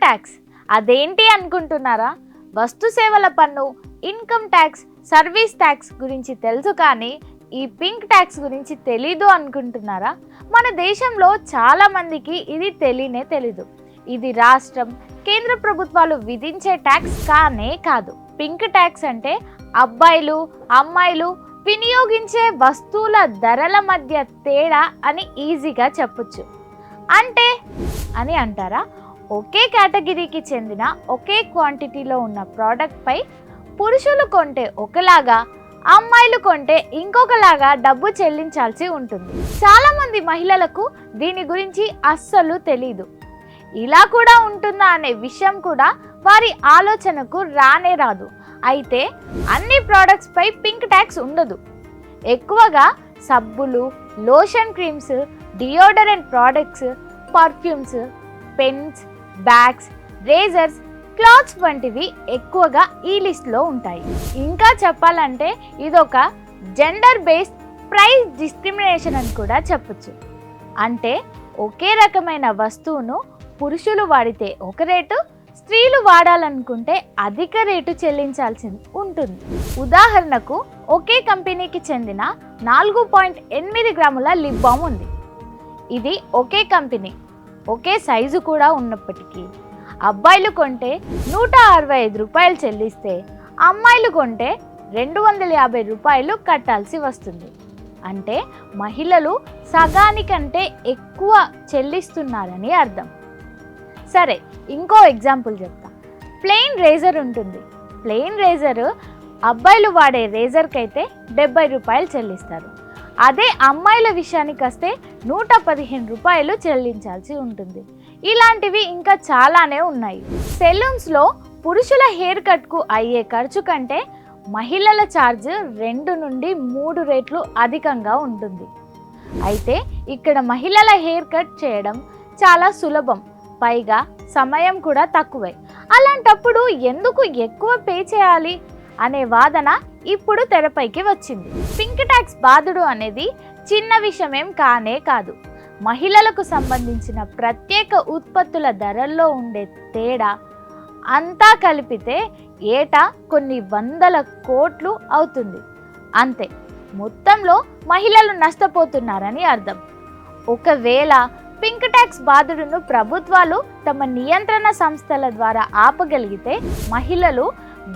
Tax అదేంటి అనుకుంటున్నారా? వస్తు సేవల పన్ను, ఇన్కమ్ ట్యాక్స్, సర్వీస్ ట్యాక్స్ గురించి తెలుసు కానీ ఈ పింక్ ట్యాక్స్ గురించి తెలీదు అనుకుంటున్నారా? మన దేశంలో చాలా మందికి ఇది తెలీదు. ఇది రాష్ట్రం, కేంద్ర ప్రభుత్వాలు విధించే ట్యాక్స్ కానే కాదు. పింక్ ట్యాక్స్ అంటే అబ్బాయిలు, అమ్మాయిలు వినియోగించే వస్తువుల ధరల మధ్య తేడా అని ఈజీగా చెప్పొచ్చు. అంటే అని అంటారా? ఒకే కేటగిరీకి చెందిన ఒకే క్వాంటిటీలో ఉన్న ప్రోడక్ట్పై పురుషులు కొంటే ఒకలాగా, అమ్మాయిలు కొంటే ఇంకొకలాగా డబ్బు చెల్లించాల్సి ఉంటుంది. చాలామంది మహిళలకు దీని గురించి అస్సలు తెలీదు. ఇలా కూడా ఉంటుందా అనే విషయం కూడా వారి ఆలోచనకు రానే రాదు. అయితే అన్ని ప్రోడక్ట్స్పై పింక్ ట్యాక్స్ ఉండదు. ఎక్కువగా సబ్బులు, lotion, creams, deodorant products, perfumes, pens, bags, razor's, clothes వంటివి ఎక్కువగా ఈ లిస్ట్లో ఉంటాయి. ఇంకా చెప్పాలంటే ఇదొక జెండర్ బేస్డ్ ప్రైస్ డిస్క్రిమినేషన్ అని కూడా చెప్పొచ్చు. అంటే ఒకే రకమైన వస్తువును పురుషులు వాడితే ఒక రేటు, స్త్రీలు వాడాలనుకుంటే అధిక రేటు చెల్లించాల్సి ఉంటుంది. ఉదాహరణకు ఒకే కంపెనీకి చెందిన 4.8 గ్రాముల లిప్ బామ్ ఉంది. ఇది ఒకే కంపెనీ, ఒకే సైజు కూడా ఉన్నప్పటికీ అబ్బాయిలు కొంటే 165 రూపాయలు చెల్లిస్తే అమ్మాయిలు కొంటే 250 రూపాయలు కట్టాల్సి వస్తుంది. అంటే మహిళలు సగానికంటే ఎక్కువ చెల్లిస్తున్నారని అర్థం. సరే, ఇంకో ఎగ్జాంపుల్ చెప్తా. ప్లెయిన్ రేజర్ ఉంటుంది. ప్లెయిన్ రేజర్ అబ్బాయిలు వాడే రేజర్కి అయితే 70 రూపాయలు చెల్లిస్తారు. అదే అమ్మాయిల విషయానికి వస్తే 115 రూపాయలు చెల్లించాల్సి ఉంటుంది. ఇలాంటివి ఇంకా చాలానే ఉన్నాయి. సెలూన్స్లో పురుషుల హెయిర్ కట్కు అయ్యే ఖర్చు కంటే మహిళల ఛార్జ్ 2 నుండి 3 రెట్లు అధికంగా ఉంటుంది. అయితే ఇక్కడ మహిళల హెయిర్ కట్ చేయడం చాలా సులభం, పైగా సమయం కూడా తక్కువే. అలాంటప్పుడు ఎందుకు ఎక్కువ పే చేయాలి అనే వాదన ఇప్పుడు తెరపైకి వచ్చింది. పింక్ ట్యాక్స్ బాధుడు అనేది చిన్న విషయమేం కానే కాదు. మహిళలకు సంబంధించిన ప్రత్యేక ఉత్పత్తుల ధరల్లో ఉండే తేడా అంతా కలిపితే ఏటా కొన్ని వందల కోట్లు అవుతుంది. అంతే, మొత్తంలో మహిళలు నష్టపోతున్నారని అర్థం. ఒకవేళ పింక్ ట్యాక్స్ బాధుడును ప్రభుత్వాలు తమ నియంత్రణ సంస్థల ద్వారా ఆపగలిగితే మహిళలు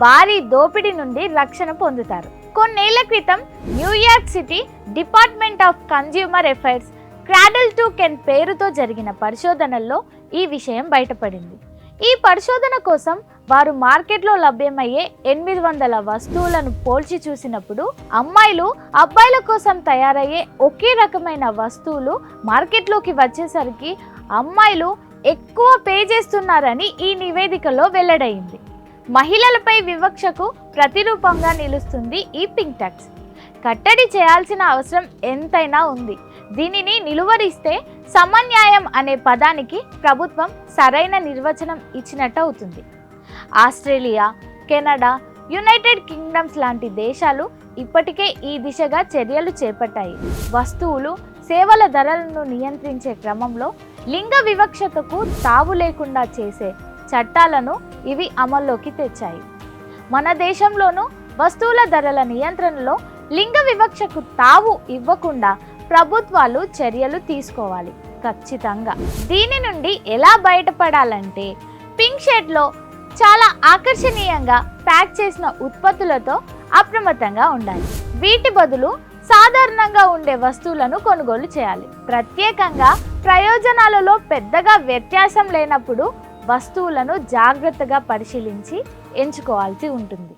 భారీ దోపిడీ నుండి రక్షణ పొందుతారు. కొన్నేళ్ల క్రితం New York city department of consumer affairs cradle to can పేరుతో జరిగిన పరిశోధనల్లో ఈ విషయం బయటపడింది. ఈ పరిశోధన కోసం వారు మార్కెట్లో లభ్యమయ్యే 800 వస్తువులను పోల్చి చూసినప్పుడు అమ్మాయిలు, అబ్బాయిల కోసం తయారయ్యే ఒకే రకమైన వస్తువులు మార్కెట్లోకి వచ్చేసరికి అమ్మాయిలు ఎక్కువ పే చేస్తున్నారని ఈ నివేదికలో వెల్లడైంది. మహిళలపై వివక్షకు ప్రతిరూపంగా నిలుస్తుంది ఈ పింక్ ట్యాక్స్. కట్టడి చేయాల్సిన అవసరం ఎంతైనా ఉంది. దీనిని నిలువరిస్తే సమన్యాయం అనే పదానికి ప్రభుత్వం సరైన నిర్వచనం ఇచ్చినట్టు అవుతుంది. ఆస్ట్రేలియా, కెనడా, యునైటెడ్ కింగ్డమ్స్ లాంటి దేశాలు ఇప్పటికే ఈ దిశగా చర్యలు చేపట్టాయి. వస్తువులు, సేవల ధరలను నియంత్రించే క్రమంలో లింగ వివక్షతకు తావు లేకుండా చేసే చట్టాలను ఇవి అమల్లోకి తెచ్చాయి. మన దేశంలోనూ వస్తువుల ధరల నియంత్రణలో లింగ వివక్షకు తావు ఇవ్వకుండా ప్రభుత్వాలు చర్యలు తీసుకోవాలి ఖచ్చితంగా. దీని నుండి ఎలా బయటపడాలంటే పింక్ షేడ్లో చాలా ఆకర్షణీయంగా ప్యాక్ చేసిన ఉత్పత్తులతో అప్రమత్తంగా ఉండాలి. వీటి బదులు సాధారణంగా ఉండే వస్తువులను కొనుగోలు చేయాలి. ప్రత్యేకంగా ప్రయోజనాలలో పెద్దగా వ్యత్యాసం లేనప్పుడు వస్తువులను జాగ్రత్తగా పరిశీలించి ఎంచుకోవాల్సి ఉంటుంది.